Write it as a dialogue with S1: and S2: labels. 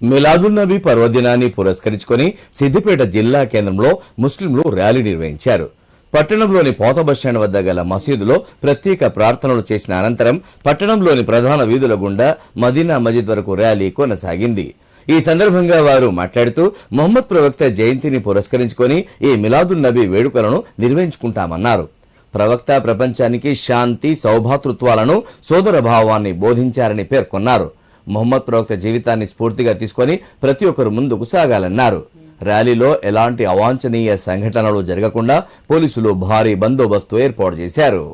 S1: మిలాదున్నబీ పర్వదినాన్ని పురస్కరించుకొని సిద్దిపేట జిల్లా కేంద్రంలో ముస్లింలు ర్యాలీ నిర్వహించారు. పట్టణంలోని పోత బస్టాండ్ వద్ద గల మసీదులో ప్రత్యేక ప్రార్థనలు చేసిన అనంతరం పట్టణంలోని ప్రధాన వీధుల గుండా మదీనా మస్జిద్ వరకు ర్యాలీ కొనసాగింది. ఈ సందర్భంగా వారు మాట్లాడుతూ మొహమ్మద్ ప్రవక్త జయంతిని పురస్కరించుకొని ఈ మిలాదున్నబీ వేడుకలను నిర్వహించుకుంటామన్నారు. ప్రవక్త ప్రపంచానికి శాంతి, సౌభాతృత్వాలను, సోదర భావాన్ని బోధించారని పేర్కొన్నారు. మొహమ్మద్ ప్రవక్త జీవితాన్ని స్ఫూర్తిగా తీసుకొని ప్రతి ఒక్కరు ముందుకు సాగాలన్నారు. ర్యాలీలో ఎలాంటి అవాంఛనీయ సంఘటనలు జరగకుండా పోలీసులు భారీ బందోబస్తు ఏర్పాటు చేశారు.